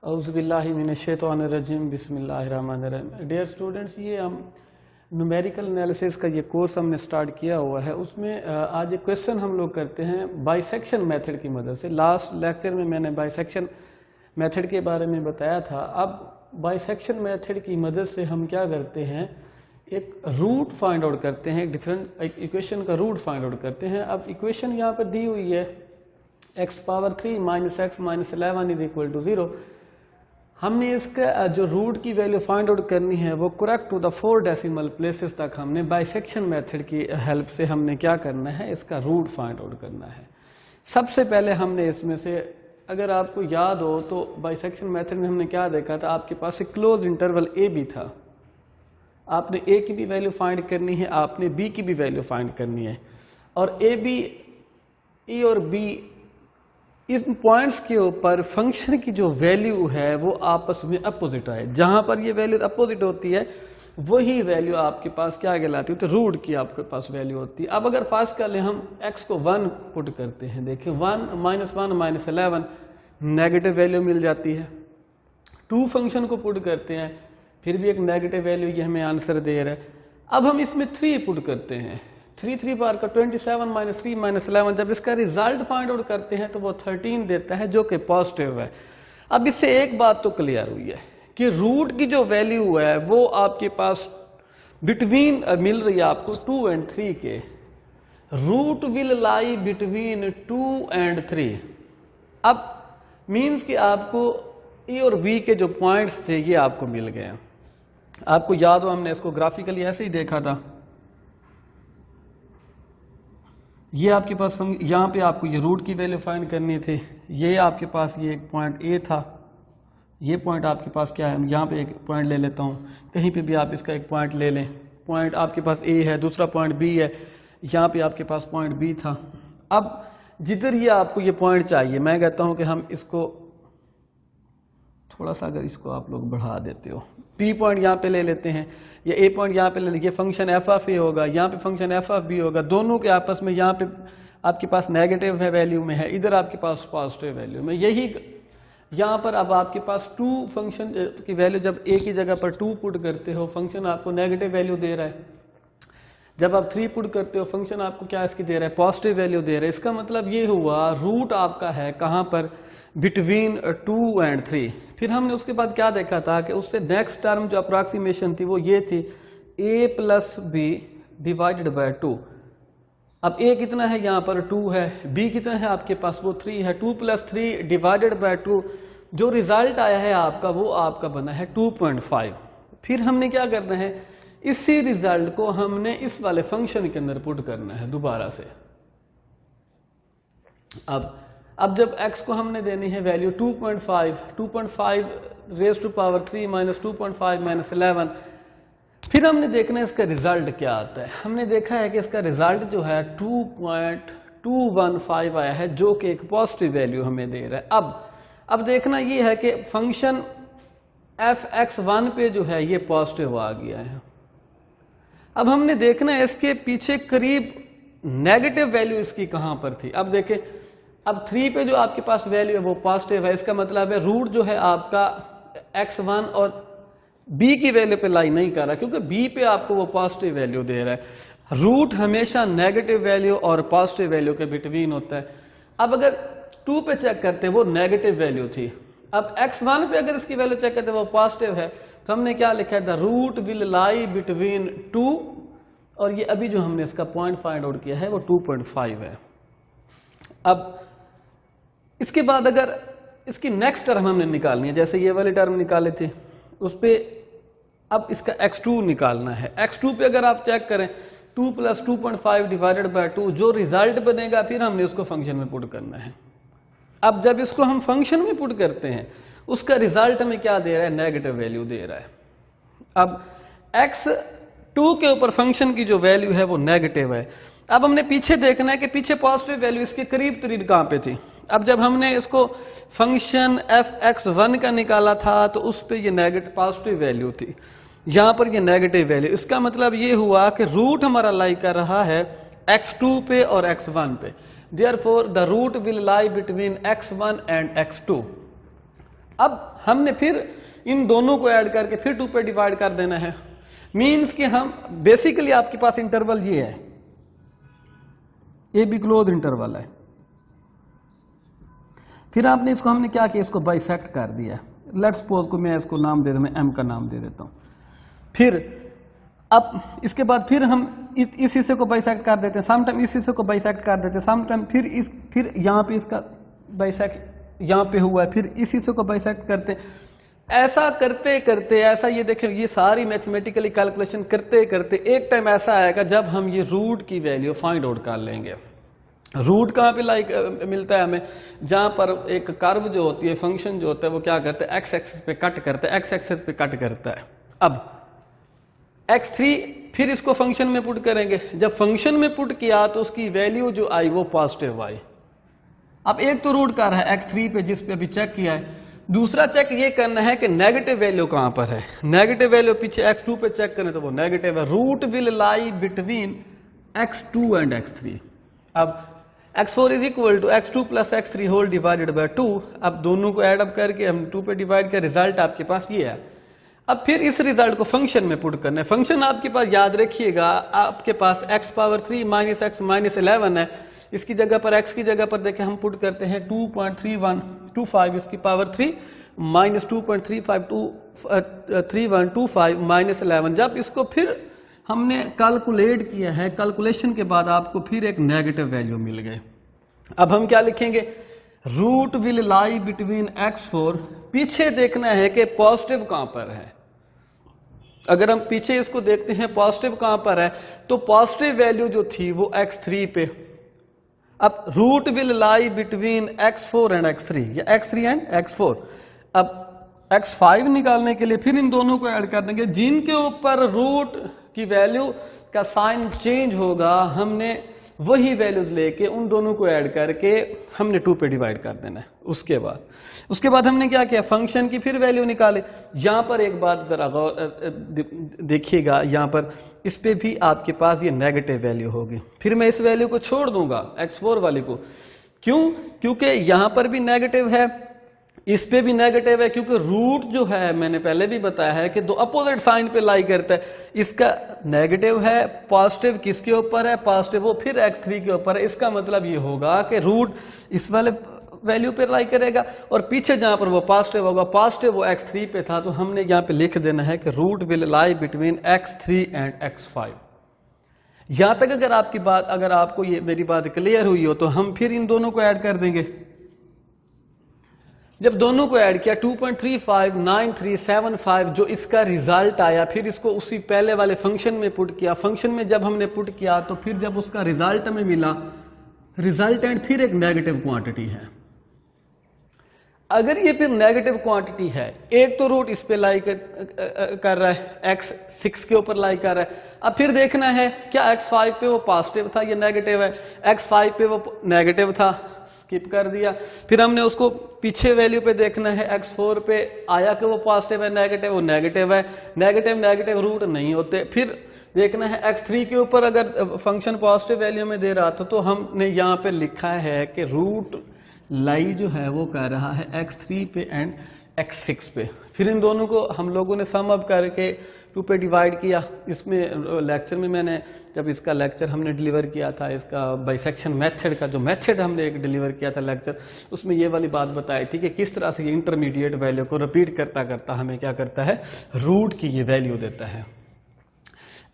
औज़ुबिल्लाहि मिनश्शैतानिर्रजीम बिस्मिल्लाहिर्रहमानिर्रहीम। Dear students, ये हम न्यूमेरिकल एनालिसिस का ये कोर्स हमने स्टार्ट किया हुआ है। उसमें आज एक क्वेश्चन हम लोग करते हैं बाइसेक्शन मेथड की मदद से। लास्ट लेक्चर में मैंने बाइसेक्शन मेथड के बारे में बताया था। अब बाइसेक्शन मेथड की मदद से हम क्या करते हैं, एक रूट फाइंड आउट करते हैं, एक इक्वेशन का रूट फाइंड आउट करते हैं। अब इक्वेशन यहाँ पर दी हुई है x power 3 minus x minus 11 is equal to 0। हमने इसका जो रूट की वैल्यू फाइंड आउट करनी है वो correct to the 4 decimal places तक हमने बाइसेक्शन मेथड की हेल्प से हमने क्या करना है, इसका रूट फाइंड आउट करना है। सबसे पहले हमने इसमें से, अगर आपको याद हो तो बाइसेक्शन मेथड में हमने क्या देखा था, आपके पास एक क्लोज इंटरवल ए बी था। आपने ए की भी वैल्यू फाइंड करनी है, आपने बी की भी वैल्यू फाइंड करनी है, और ए बी ई और बी इन पॉइंट्स के ऊपर फंक्शन की जो वैल्यू है वो आपस में अपोजिट आए। जहां पर ये वैल्यू अपोजिट होती है वही वैल्यू आपके पास क्या कहलाती है, तो रूट की आपके पास वैल्यू होती है। अब अगर फर्स्ट कर ले हम x को 1 पुट करते हैं, देखिए 1 माइनस 11 नेगेटिव वैल्यू मिल जाती है। 2 फंक्शन को पुट करते हैं, फिर भी एक नेगेटिव वैल्यू ये हमें आंसर दे रहा है। अब हम इसमें 3 पुट करते हैं, 3 बार का 27 माइनस 3 माइनस 11, जब इसका रिजल्ट फाइंड आउट करते हैं तो वो 13 देता है, जो कि पॉजिटिव है। अब इससे एक बात तो क्लियर हुई है कि रूट की जो वैल्यू है वो आपके पास बिटवीन मिल रही है आपको 2 और 3 के। रूट विल लाई बिटवीन 2 और 3। अब मीन्स कि आपको ए और बी के जो पॉइंट्स थे ये आपको मिल गए। आपको याद हो हमने इसको ग्राफिकली ऐसे ही देखा था। ये आपके पास यहाँ पे आपको ये रूट की वैल्यू फाइंड करनी थी। ये आपके पास ये एक पॉइंट ए था, ये पॉइंट आपके पास क्या है, यहाँ पे एक पॉइंट ले लेता हूँ, कहीं पे भी आप इसका एक पॉइंट ले लें। पॉइंट आपके पास ए है, दूसरा पॉइंट बी है, यहाँ पे आपके पास पॉइंट बी था। अब जिधर ये आपको ये पॉइंट चाहिए, मैं कहता हूँ कि हम इसको थोड़ा सा, अगर इसको आप लोग बढ़ा देते हो, पी पॉइंट यहाँ पे ले लेते हैं, या ए पॉइंट यहाँ पे ले लीजिए। फंक्शन एफ ऑफ ए होगा, यहाँ पे फंक्शन एफ ऑफ बी होगा। दोनों के आपस में यहाँ पे आपके पास नेगेटिव है वैल्यू में है, इधर आपके पास पॉजिटिव वैल्यू में। यही यहाँ पर अब आपके पास 2 फंक्शन की वैल्यू, जब ए की जगह पर 2 पुट करते हो फंक्शन आपको नेगेटिव वैल्यू दे रहा है। जब आप 3 पुट करते हो फंक्शन आपको क्या इसकी दे रहा है, पॉजिटिव वैल्यू दे रहा है। इसका मतलब ये हुआ रूट आपका है कहाँ पर, बिटवीन 2 और 3। फिर हमने उसके बाद क्या देखा था कि उससे नेक्स्ट टर्म जो अप्रॉक्सीमेशन थी वो ये थी, a plus B divided by 2। अब a कितना है, यहाँ पर 2 है, b कितना है आपके पास, वो 3 है। 2 प्लस 3 डिवाइडेड बाय 2, जो रिजल्ट आया है आपका वो आपका बना है 2.5। फिर हमने क्या करना है, इसी रिजल्ट को हमने इस वाले फंक्शन के अंदर पुट करना है दोबारा से। अब जब x को हमने देनी है value 2.5 raise to power 3 minus 2.5 minus 11, फिर हमने देखना है इसका रिजल्ट क्या आता है। हमने देखा है कि इसका रिजल्ट जो है 2.215 आया है, जो कि एक पॉजिटिव वैल्यू हमें दे रहा है। अब देखना ये है कि फंक्शन fx1 पे जो है ये पॉजिटिव आ गया है। अब हमने देखना है इसके पीछे करीब नेगेटिव वैल्यू इसकी कहां पर थी। अब देखें, अब 3 पे जो आपके पास वैल्यू है वो पॉजिटिव है, इसका मतलब है रूट जो है आपका x1 और b की वैल्यू पे लाई नहीं कर रहा, क्योंकि b पे आपको वो पॉजिटिव वैल्यू दे रहा है। रूट हमेशा नेगेटिव वैल्यू और पॉजिटिव वैल्यू के बिटवीन होता है। अब अगर 2 पे चेक करते हैं वो नेगेटिव वैल्यू थी। अब x1 पे अगर इसकी वैल्यू चेक करते हैं वो पॉजिटिव है, तो हमने क्या लिखा है, the root will lie between 2, और ये अभी जो हमने इसका पॉइंट फाइंड आउट किया है वो 2.5 है। अब इसके बाद अगर इसकी नेक्स्ट टर्म हमने निकालनी है, जैसे ये वाली टर्म निकाले थे उस पे अब इसका x2 निकालना है। x2 पे अगर आप चेक करें 2 प्लस 2.5 डिवाइडेड बाय 2, जो रिजल्ट बनेगा फिर हमने उसको फंक्शन में पुट करना है। अब जब इसको हम फंक्शन में पुट करते हैं उसका रिजल्ट हमें क्या दे रहा है, नेगेटिव वैल्यू दे रहा है। अब x2 के ऊपर फंक्शन की जो वैल्यू है वो नेगेटिव है। अब हमने पीछे देखना है कि पीछे पॉजिटिव वैल्यू इसके करीब तरीब कहाँ पे थी। अब जब हमने इसको फंक्शन fx1 का निकाला था तो उस पे ये नेगेटिव पॉजिटिव वैल्यू थी, यहाँ पर ये नेगेटिव वैल्यू। इसका मतलब ये हुआ कि रूट हमारा लाई कर रहा है x2 पे और x1 पे। Therefore, the root will lie between x1 and x2. अब हमने फिर इन दोनों को ऐड करके फिर 2 पे डिवाइड कर देना है। मीन्स कि हम बेसिकली आपके पास इंटरवल ये है, ए बी क्लोज इंटरवल है। फिर आपने इसको हमने क्या किया, इसको बाइसेक्ट कर दिया। लेट्स सपोज को मैं इसको नाम दे दूं, मैं एम का नाम दे देता हूं। फिर अब इसके बाद फिर हम इस हिस्से को बाइसेक्ट कर देते हैं, समटाइम इस हिस्से को बाइसेक्ट कर देते हैं, समटाइम फिर यहाँ पे इसका बाइसेक्ट यहाँ पे हुआ है, फिर इस हिस्से को बाइसेक्ट करते हैं। ऐसा करते करते ऐसा ये देखें, ये सारी मैथमेटिकली कैलकुलेशन करते करते एक टाइम ऐसा आएगा जब हम ये रूट की वैल्यू फाइंड आउट कर लेंगे। रूट कहाँ पे मिलता है हमें, जहाँ पर एक कर्व जो होती है, फंक्शन जो होता है वो क्या करता है, एक्स एक्सिस पे कट करता है, एक्स एक्सिस पे कट करता है। अब x3 फिर इसको फंक्शन में पुट करेंगे, जब फंक्शन में पुट किया तो उसकी वैल्यू जो आई वो पॉजिटिव आई। अब एक तो रूट कर रहा है x3 पे जिस पे अभी चेक किया है, दूसरा चेक ये करना है कि नेगेटिव वैल्यू कहाँ पर है। नेगेटिव वैल्यू पीछे x2 पे चेक करें तो वो नेगेटिव है। Root will lie between x2 and x3। अब x4 is equal to x2 plus x3 whole divided by 2। अब दोनों को ऐड अप करके हम 2 पे डिवाइड कर, रिजल्ट आपके पास ये है। अब फिर इस रिजल्ट को फंक्शन में पुट करना है। फंक्शन आपके पास याद रखिएगा, आपके पास x power 3 minus x minus 11 है। इसकी जगह पर x की जगह पर देखें हम पुट करते हैं 2.3125 इसकी पावर 3 माइनस 2.3125 माइनस 11। जब इसको फिर हमने कैलकुलेट किया है, कैलकुलेशन के बाद आपको फिर एक नेगेटिव वैल्यू मिल गए। अब हम क्या लिखेंगे, root will lie between x4। पीछे देखना है कि पॉजिटिव कहां पर है। अगर हम पीछे इसको देखते हैं पॉजिटिव कहां पर है, तो पॉजिटिव वैल्यू जो थी वो x3 पे। अब root will lie between x4 and x3 या x3 एंड x4। अब x5 निकालने के लिए फिर इन दोनों को ऐड कर देंगे, जिनके ऊपर रूट की वैल्यू का साइन चेंज होगा हमने वही वैल्यूज लेके उन दोनों को ऐड करके हमने 2 पे डिवाइड कर देना है। उसके बाद हमने क्या किया, फंक्शन की फिर वैल्यू निकाले। यहां पर एक बात जरा देखिएगा, यहां पर इस पे भी आपके पास ये नेगेटिव वैल्यू होगी। फिर मैं इस वैल्यू को छोड़ दूंगा x4 वाली को। क्यों? क्योंकि यहां पर भी नेगेटिव है, इस पे भी नेगेटिव है, क्योंकि रूट जो है मैंने पहले भी बताया है कि दो अपोजिट साइन पे लाई करता है। इसका नेगेटिव है, पॉजिटिव किसके ऊपर है, पॉजिटिव वो फिर x3 के ऊपर है। इसका मतलब ये होगा कि रूट इस वाले वैल्यू पे लाई करेगा और पीछे जहां पर वो पॉजिटिव होगा, पॉजिटिव वो x3 पे था, तो हमने यहाँ पे लिख देना है कि root will lie between x3 and x5। यहां तक अगर आपको ये मेरी बात क्लियर हुई हो तो हम फिर इन दोनों को ऐड कर देंगे। जब दोनों को ऐड किया 2.359375 जो इसका रिजल्ट आया, फिर इसको उसी पहले वाले फंक्शन में पुट किया। फंक्शन में जब हमने पुट किया तो फिर जब उसका रिजल्ट हमें मिला, रिजल्टेंट फिर एक नेगेटिव क्वांटिटी है। अगर ये फिर नेगेटिव क्वांटिटी है, एक तो रूट इस पे लाई कर रहा है, x6 के ऊपर लाई कर रहा है। अब फिर देखना है क्या x5 पे वो पॉजिटिव था, ये नेगेटिव है, x5 पे वो नेगेटिव था, स्किप कर दिया। फिर हमने उसको पीछे वैल्यू पे देखना है, x4 पे आया कि वो पॉजिटिव है, नेगेटिव, वो नेगेटिव है। नेगेटिव रूट नहीं होते। फिर देखना है x3 के ऊपर अगर फंक्शन पॉजिटिव वैल्यू में दे रहा था तो हमने यहाँ पे लिखा है कि रूट लाई जो है वो कह रहा है x3 पे एंड x6 पे। फिर इन दोनों को हम लोगों ने सम अप करके 2 पे डिवाइड किया। इसमें लेक्चर में मैंने जब इसका लेक्चर हमने डिलीवर किया था, इसका बाइसेक्शन मेथड का जो मेथड हमने एक डिलीवर किया था लेक्चर, उसमें ये वाली बात बताई थी कि किस तरह से ये इंटरमीडिएट वैल्यू को रिपीट करता करता हमें क्या करता है, रूट की ये वैल्यू देता है।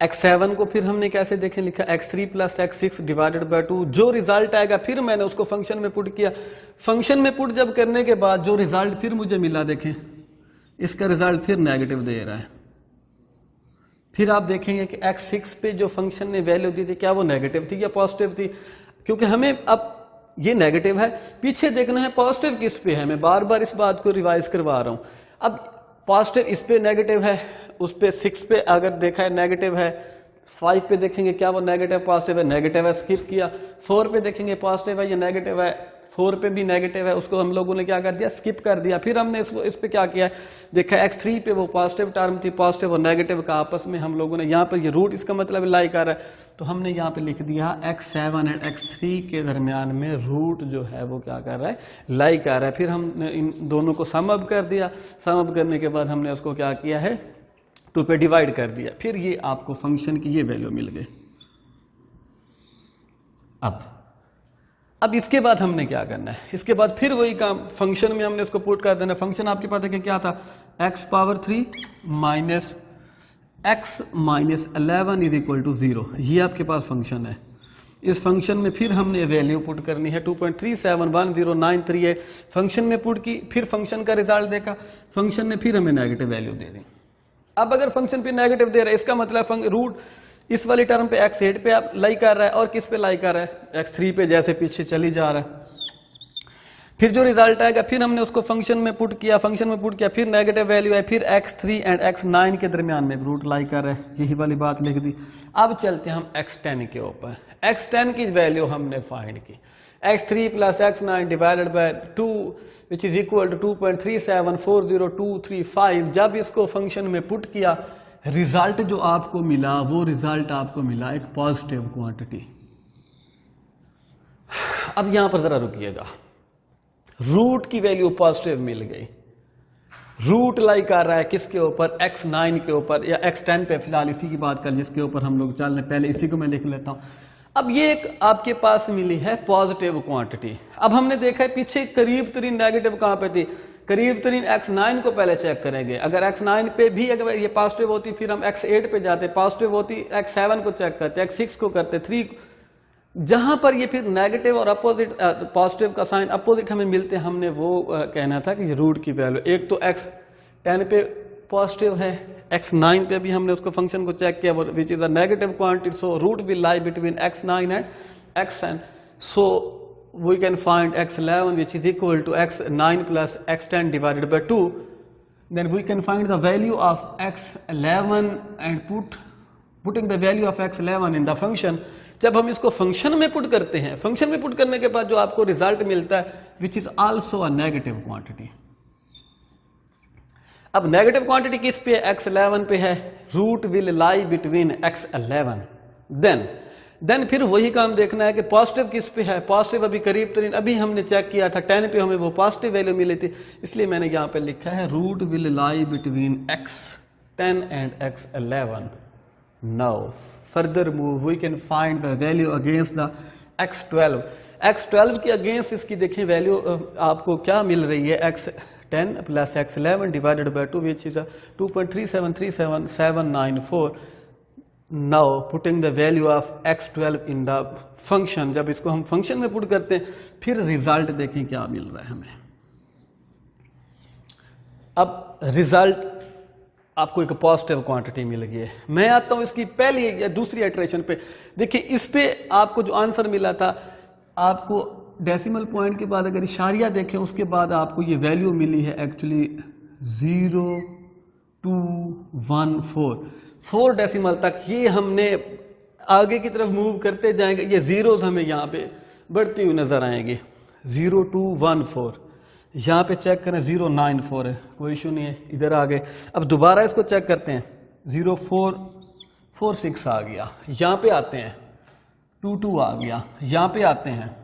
x7 को फिर हमने कैसे देखें, लिखा x3 plus x6 divided by 2। जो रिजल्ट आएगा फिर मैंने उसको फंक्शन में पुट किया। फंक्शन में पुट जब करने के बाद जो रिजल्ट फिर मुझे मिला, देखें इसका रिजल्ट फिर नेगेटिव दे रहा है। फिर आप देखेंगे कि x6 पे जो फंक्शन ने वैल्यू दी थी, क्या वो नेगेटिव थी या पॉजिटिव थी, क्योंकि हमें अब ये नेगेटिव है, पीछे देखना है पॉजिटिव किस पे है। मैं बार बार इस बात को रिवाइज करवा रहा हूं। अब पॉजिटिव इस पे नेगेटिव है, उस पे 6 पे अगर देखा है नेगेटिव है, 5 पे देखेंगे क्या वो नेगेटिव पॉजिटिव है, नेगेटिव है, स्किप किया। 4 पे देखेंगे पॉजिटिव है या नेगेटिव है, 4 पे भी नेगेटिव है, उसको हम लोगों ने क्या कर दिया, स्किप कर दिया। फिर हमने इसको इस पे क्या किया है, देखा x3 पे वो पॉजिटिव टर्म थी, पॉजिटिव और नेगेटिव का आपस में हम लोगों ने यहाँ पर ये रूट, इसका मतलब लाई कर रहा है, तो हमने यहाँ पे लिख दिया x7 एंड x3 के दरमियान में रूट जो है वो क्या कर रहा है, लाई कर रहा है। फिर हमने इन दोनों को सम अप कर दिया, सम अप करने के बाद हमने उसको क्या किया है, 2 पे डिवाइड कर दिया। फिर ये आपको फंक्शन की ये वैल्यू मिल गई। अब इसके बाद हमने क्या करना है, इसके बाद फिर वही काम, फंक्शन में हमने उसको पुट कर देना। फंक्शन आपके पास है कि क्या था, x power 3 minus x minus 11 is equal to 0, ये आपके पास फंक्शन है। इस फंक्शन में फिर हमने वैल्यू पुट करनी है 2.371093 है, फंक्शन में पुट की, फिर फंक्शन का रिजल्ट देखा, फंक्शन ने फिर हमें नेगेटिव वैल्यू दे दी। अब अगर फंक्शन पे नेगेटिव दे रहा है, इसका मतलब रूट इस वाली टर्म पे x8 पे आप लाई कर रहा है, और किस पे लाई कर रहा है, x3 पे, जैसे पीछे चली जा रहा है। फिर जो रिजल्ट आएगा, फिर हमने उसको फंक्शन में पुट किया, फंक्शन में पुट किया, फिर नेगेटिव वैल्यू है, फिर x3 एंड x9 के दरमियान में रूट लाई कर रहा है, यही वाली बात लिख दी। अब चलते हैं हम x10 के ऊपर। x10 की वैल्यू हमने फाइंड की, x3 plus x9 divided by 2 which is equal to 2.3740235। जब इसको फंक्शन में पुट किया, रिजल्ट जो आपको मिला, वो रिजल्ट आपको मिला एक पॉजिटिव क्वांटिटी। अब यहां पर जरा रुकिएगा, रूट की वैल्यू पॉजिटिव मिल गई, रूट लाई कर रहा है किसके ऊपर, x9 के ऊपर या x10 पे, फिलहाल इसी की बात कर जिसके ऊपर हम लोग चल रहे, पहले इसी को मैं लिख लेता हूं। अब ये एक आपके पास मिली है पॉजिटिव क्वांटिटी। अब हमने देखा है पीछे करीब तरीन नेगेटिव कहां पे थी, करीब तरीन x9 को पहले चेक करेंगे। अगर x9 पे भी अगर ये पॉजिटिव होती, फिर हम x8 पे जाते, पॉजिटिव होती x7 को चेक करते, x6 को करते, 3 जहां पर ये फिर नेगेटिव और अपोजिट, पॉजिटिव का साइन अपोजिट हमें मिलते, हमने वो कहना था कि ये रूट की वैल्यू, एक तो x10 पे पॉजिटिव है, x9 पे भी हमने उसको फंक्शन को चेक किया, which is a negative quantity, so root will lie between x9 and x10, so we can find x11 which is equal to x9 plus x10 divided by 2. Then we can find the value of x11 and putting the value of x11 in the function. जब हम इसको function में put करते हैं, function में put करने के बाद जो आपको रिजल्ट मिलता है which is also a negative quantity. अब नेगेटिव क्वांटिटी किस पे है, x11 पे है, root will lie between x11। Then फिर वही काम देखना है कि पॉजिटिव किस पे है, पॉजिटिव अभी करीब तरीन, अभी हमने चेक किया था 10 पे हमें वो पॉजिटिव वैल्यू मिली थी, इसलिए मैंने यहाँ पे लिखा है root will lie between x10 and x11। Now further move we can find the value against the x12 के अगेंस्ट इसकी देखें वैल्यू आपको क्या मिल रही है, x10 plus x11 divided by 2 which is 2.3737794। Now putting the value of x12 in the function, जब इसको हम फंक्शन में पुट करते हैं, फिर रिजल्ट देखें क्या मिल रहा है हमें। अब रिजल्ट आपको एक पॉजिटिव क्वांटिटी मिल गई है। मैं आता हूं इसकी पहली या दूसरी इटरेशन पे, देखिए इस पे आपको जो आंसर मिला था, आपको डेसिमल पॉइंट के बाद अगर इशारिया देखें, उसके बाद आपको ये वैल्यू मिली है एक्चुअली 0.214 डेसिमल तक। ये हमने आगे की तरफ मूव करते जाएंगे, ये जीरोस हमें यहाँ पे बढ़ती हुई नजर आएंगी। 0214 यहाँ पे चेक करें 094 है, कोई इशू नहीं है, इधर आ गए। अब दोबारा इसको चेक करते हैं, 0446 आ गया, यहाँ पे आते हैं 22 आ गया, यहाँ पे आते हैं,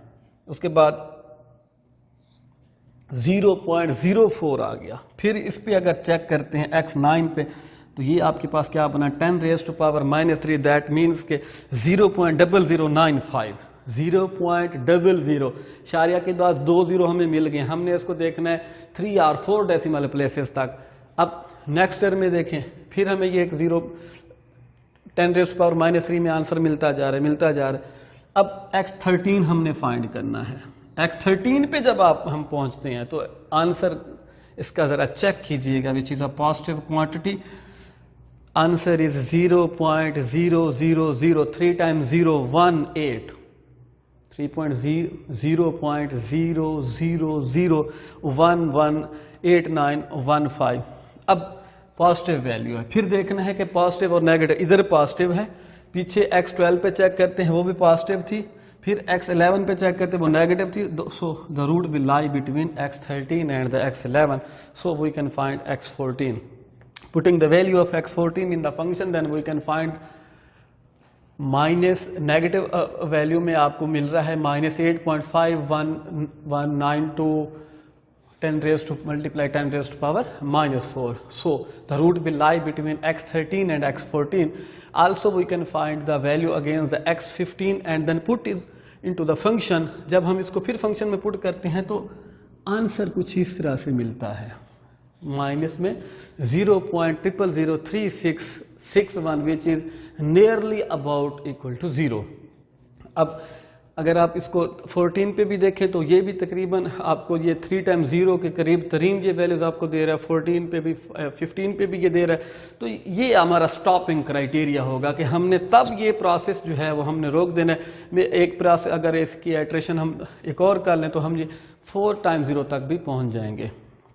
उसके बाद 0.04 आ गया। फिर इस पे अगर चेक करते हैं x9 पे, तो ये आपके पास क्या बना 10 raised to power -3, that means के 0.0095, 0.00 शारिया के बाद 2 0 हमें मिल गए। हमने इसको देखना है 3 और 4 डेसिमल प्लेसेस तक। अब नेक्स्ट टर्म में देखें, फिर हमें ये एक 10 raised to power -3 में आंसर मिलता जा रहा है। अब x13 हमने फाइंड करना है। x13 पे जब हम पहुंचते हैं तो आंसर इसका ज़रा चेक कीजिएगा, which is a positive quantity. Answer is 0.000, 3 times 0 18, 0.0001189115। अब पॉजिटिव वैल्यू है, फिर देखना है कि पॉजिटिव और नेगेटिव, इधर पॉजिटिव है, पीछे x12 पे चेक करते हैं वो भी पॉजिटिव थी, फिर x11 पे चेक करते वो नेगेटिव थी, so the root will lie between x13 and the x11, so we can find x14. Putting the value of x14 in the function then we can find minus negative value में आपको मिल रहा है -8.5192 10 raised to multiply 10 raised to power -4. So the root will lie between x13 and x14. Also we can find the value against the x15 and then put it into the function. जब हम इसको फिर function में put करते हैं तो answer कुछ इस तरह से मिलता है, माइनस में 0.003661 which is nearly about equal to 0. अब अगर आप इसको 14 पे भी देखें तो ये भी तकरीबन आपको ये 3 टाइम्स 0 के करीब तरीन ये वैल्यूज आपको दे रहा है, 14 पे भी 15 पे भी ये दे रहा है. तो ये हमारा स्टॉपिंग क्राइटेरिया होगा कि हमने तब ये प्रोसेस जो है वो हमने रोक देना है. एक प्रोसेस अगर इसकी आइट्रेशन हम एक और कर लें तो हम ये 4 टाइम्स 0 तक भी पहुँच जाएंगे.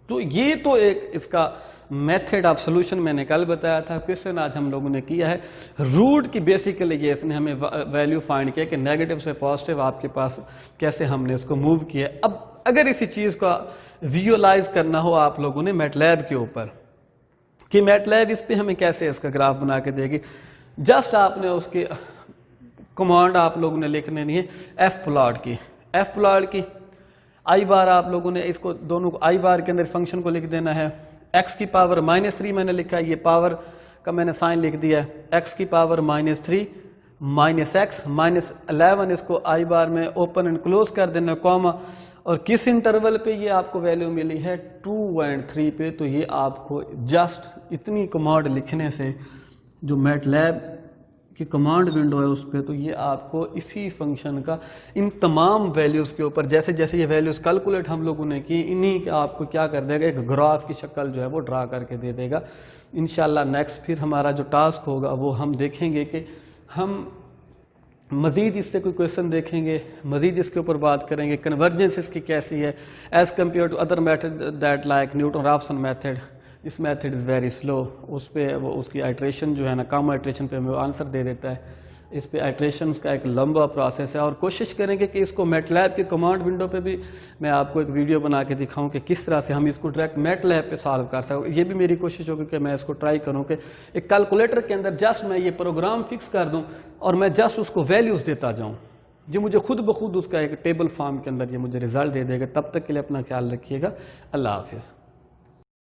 तो ये तो एक इसका मेथड ऑफ सोल्यूशन मैंने कल बताया था. क्वेश्चन आज हम लोगों ने किया है रूट की, बेसिकली ये इसने हमें वैल्यू फाइंड किया कि नेगेटिव से पॉजिटिव आपके पास कैसे हमने इसको मूव किया. अब अगर इसी चीज़ का विजुअलाइज करना हो आप लोगों ने मैटलैब के ऊपर कि मैटलैब इस पे हमें कैसे इसका ग्राफ बना के देगी, जस्ट आपने उसकी कमांड आप लोगों ने लिखने नहीं है एफ प्लॉट की आई बार आप लोगों ने इसको दोनों को आई बार के अंदर फंक्शन को लिख देना है. x की पावर -3 मैंने लिखा है, ये पावर का मैंने साइन लिख दिया है, x की पावर -3 -x -11 इसको आई बार में ओपन एंड क्लोज कर देना कॉमा, और किस इंटरवल पे ये आपको वैल्यू मिली है 2 और 3 पे. तो ये आपको जस्ट इतनी कमांड लिखने से जो मैटलैब की कमांड विंडो है उस पर, तो ये आपको इसी फंक्शन का इन तमाम वैल्यूज़ के ऊपर जैसे जैसे ये वैल्यूज़ कैलकुलेट हम लोगों ने की, इन्हीं का आपको क्या कर देगा, एक ग्राफ की शक्ल जो है वो ड्रा करके दे देगा. इंशाल्लाह नेक्स्ट फिर हमारा जो टास्क होगा वो हम देखेंगे कि हम मज़ीद इससे कोई क्वेश्चन देखेंगे, मज़ीद इसके ऊपर बात करेंगे कन्वर्जेंस इसकी कैसी है as compare to other method that like Newton Raphson method. This method is very slow. उस पर वो उसकी आइट्रेशन जो है ना, कम आइट्रेशन पे हमें आंसर दे देता है. इस पे आइट्रेशन का एक लंबा प्रोसेस है और कोशिश करेंगे कि इसको मैटलैब के कमांड विंडो पे भी मैं आपको एक वीडियो बना के दिखाऊं कि किस तरह से हम इसको डायरेक्ट मैटलैब पे सॉल्व कर सकते. ये भी मेरी कोशिश होगी कि मैं इसको ट्राई करूं कि एक कैलकुलेटर के अंदर जस्ट मैं ये प्रोग्राम फिक्स कर दूँ और मैं जस्ट उसको वैल्यूज़ देता जाऊँ, जो मुझे खुद ब खुद उसका एक टेबल फॉर्म के अंदर ये मुझे रिजल्ट दे देगा. तब तक के लिए अपना ख्याल रखिएगा. अल्लाह हाफिज़.